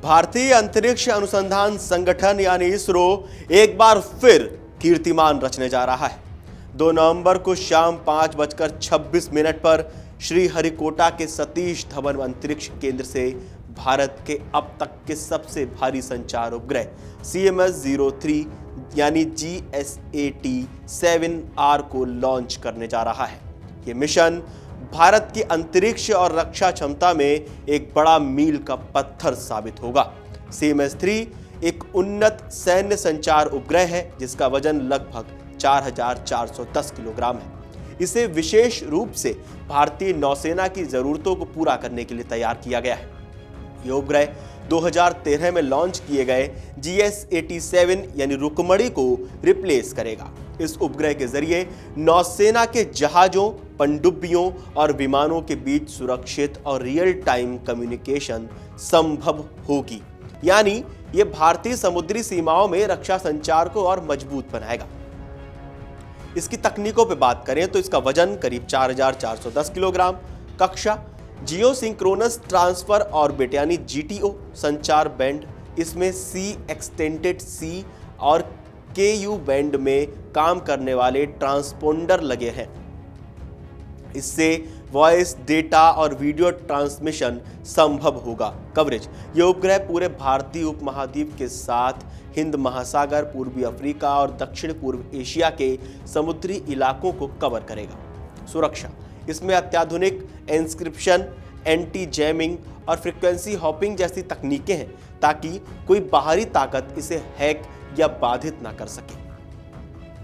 भारतीय अंतरिक्ष अनुसंधान संगठन यानी इसरो एक बार फिर कीर्तिमान रचने जा रहा है। 2 नवंबर को शाम 5:26 पर श्रीहरिकोटा के सतीश धवन अंतरिक्ष केंद्र से भारत के अब तक के सबसे भारी संचार उपग्रह CMS-03 यानी GSAT-7R को लॉन्च करने जा रहा है। ये मिशन भारत की अंतरिक्ष और रक्षा क्षमता में एक बड़ा मील का पत्थर साबित होगा। CMS-3 एक उन्नत सैन्य संचार उपग्रह है जिसका वजन लगभग 4410 किलोग्राम है। इसे विशेष रूप से भारतीय नौसेना की जरूरतों को पूरा करने के लिए तैयार किया गया है। यह उपग्रह 2013 में लॉन्च किए गए GSAT-7 यानी रुकमणी को रिप्लेस करेगा। इस उपग्रह के जरिए नौसेना के जहाजों, पनडुब्बियों और विमानों के बीच सुरक्षित और रियल टाइम कम्युनिकेशन संभव होगी। यानी यह भारतीय समुद्री सीमाओं में रक्षा संचार को और मजबूत बनाएगा। इसकी तकनीकों पे बात करें तो इसका वजन करीब 4410 किलोग्राम, कक्षा जियोसिंक्रोनस ट्रांसफर ऑर्बिट यानी GTO संचार बैंड, इसमें C एक्सटेंडेड C और KU बैंड में काम करने वाले ट्रांसपोंडर लगे हैं। इससे वॉइस, डेटा और वीडियो ट्रांसमिशन संभव होगा। कवरेज, यह उपग्रह पूरे भारतीय उपमहाद्वीप के साथ हिंद महासागर, पूर्वी अफ्रीका और दक्षिण पूर्व एशिया के समुद्री इलाकों को कवर करेगा। सुरक्षा, इसमें अत्याधुनिक एन्क्रिप्शन, एंटी जैमिंग और फ्रीक्वेंसी हॉपिंग जैसी तकनीकें हैं ताकि कोई बाहरी ताकत इसे हैक या बाधित ना कर सके।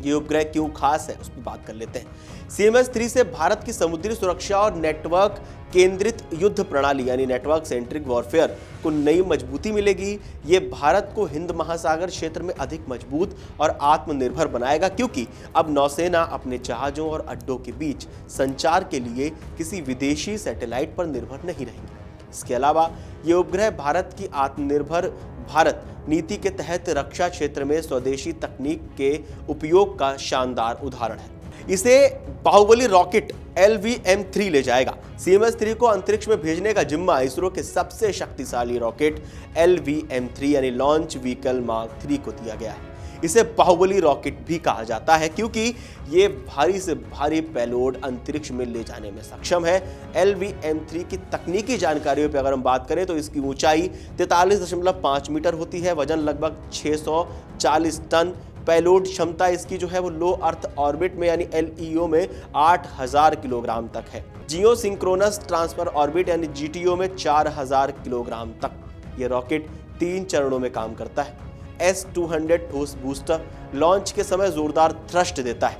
ये उपग्रह क्यों खास है उस पर बात कर लेते हैं। CMS-3 से भारत की समुद्री सुरक्षा और नेटवर्क केंद्रित युद्ध प्रणाली यानी नेटवर्क सेंट्रिक वॉरफेयर को नई मजबूती मिलेगी। ये भारत को हिंद महासागर क्षेत्र में अधिक मजबूत और आत्मनिर्भर बनाएगा क्योंकि अब नौसेना अपने जहाजों और अड्डों के बीच संचार के लिए किसी विदेशी सैटेलाइट पर निर्भर नहीं रहेंगे। इसके अलावा ये उपग्रह भारत की आत्मनिर्भर भारत नीति के तहत रक्षा क्षेत्र में स्वदेशी तकनीक के उपयोग का शानदार उदाहरण है। इसे बाहुबली रॉकेट LVM-3 ले जाएगा। CMS-3 को अंतरिक्ष में भेजने का जिम्मा इसरो के सबसे शक्तिशाली रॉकेट LVM-3 यानी लॉन्च व्हीकल मार्क 3 को दिया गया है। इसे बाहुबली रॉकेट भी कहा जाता है क्योंकि ये भारी से भारी पेलोड अंतरिक्ष में ले जाने में सक्षम है। LVM-3 की तकनीकी जानकारियों पर अगर हम बात करें तो इसकी ऊंचाई 43.5 मीटर होती है, वजन लगभग 640 टन, पेलोड क्षमता इसकी जो है वो लो अर्थ ऑर्बिट में यानी LEO में 8000 किलोग्राम तक है। जियो सिंक्रोनस ट्रांसफर ऑर्बिट यानी GTO में 4000 किलोग्राम तक। ये रॉकेट 3 चरणों में काम करता है। S-200 ठोस बूस्टर लॉन्च के समय जोरदार थ्रस्ट देता है।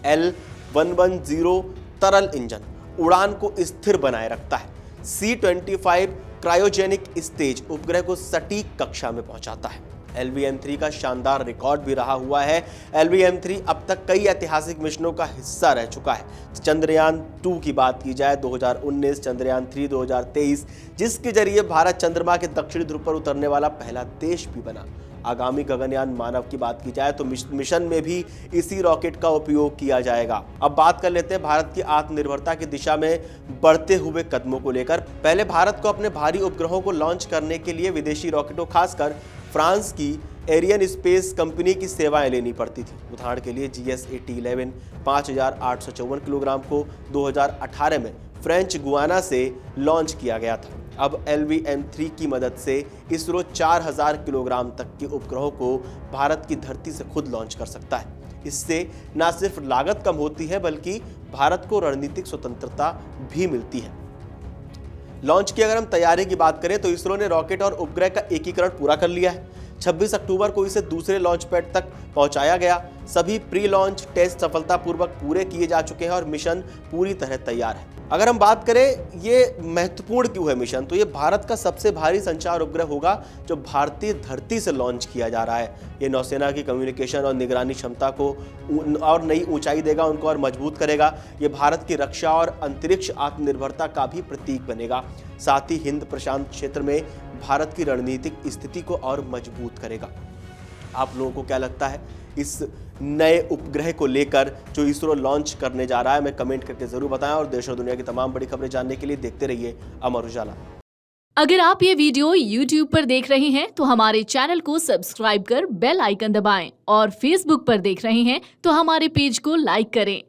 L-110 तरल इंजन उड़ान को स्थिर बनाए रखता है। C-25 क्रायोजेनिक स्टेज उपग्रह को सटीक कक्षा में पहुंचाता है। LVM-3 का शानदार रिकॉर्ड भी रहा हुआ है। LVM-3 अब तक कई ऐतिहासिक मिशनों का हिस्सा रह चुका है। चंद्रयान 2 की बात की जाए 2019, चंद्रयान 3 2023, जिसके जरिए भारत चंद्रमा के दक्षिणी ध्रुव पर उतरने वाला पहला देश भी बना। आगामी गगनयान मानव की बात की जाए तो मिशन में भी इसी रॉकेट का उपयोग किया जाएगा। अब बात कर लेते हैं भारत की आत्मनिर्भरता की दिशा में बढ़ते हुए कदमों को लेकर। पहले भारत को अपने भारी उपग्रहों को लॉन्च करने के लिए विदेशी रॉकेटों, खासकर फ्रांस की एरियन स्पेस कंपनी की सेवाएं लेनी पड़ती थी। उदाहरण के लिए GSAT-11 5854 किलोग्राम को 2018 में फ्रेंच गुयाना से लॉन्च किया गया था। अब LVM-3 की मदद से इसरो 4000 किलोग्राम तक के उपग्रहों को भारत की धरती से खुद लॉन्च कर सकता है। इससे न सिर्फ लागत कम होती है बल्कि भारत को रणनीतिक स्वतंत्रता भी मिलती है। लॉन्च की अगर हम तैयारी की बात करें तो इसरो ने रॉकेट और उपग्रह का एकीकरण पूरा कर लिया है। 26 अक्टूबर को इसे दूसरे लॉन्च पैड तक पहुंचाया गया। सभी प्री लॉन्च टेस्ट सफलतापूर्वक पूरे किए जा चुके हैं और मिशन पूरी तरह तैयार है। अगर हम बात करें ये महत्वपूर्ण क्यों है मिशन, तो ये भारत का सबसे भारी संचार उपग्रह होगा जो भारतीय धरती से लॉन्च किया जा रहा है। ये नौसेना की कम्युनिकेशन और निगरानी क्षमता को और नई ऊंचाई देगा, उनको और मजबूत करेगा। ये भारत की रक्षा और अंतरिक्ष आत्मनिर्भरता का भी प्रतीक बनेगा। साथ ही हिंद प्रशांत क्षेत्र में भारत की रणनीतिक स्थिति को और मजबूत करेगा। आप लोगों को क्या लगता है इस नए उपग्रह को लेकर जो इसरो लॉन्च करने जा रहा है? हमें कमेंट करके जरूर बताएं और देश और दुनिया की तमाम बड़ी खबरें जानने के लिए देखते रहिए अमर उजाला। अगर आप ये वीडियो YouTube पर देख रहे हैं तो हमारे चैनल को सब्सक्राइब कर बेल आइकन दबाएं और Facebook पर देख रहे हैं तो हमारे पेज को लाइक करें।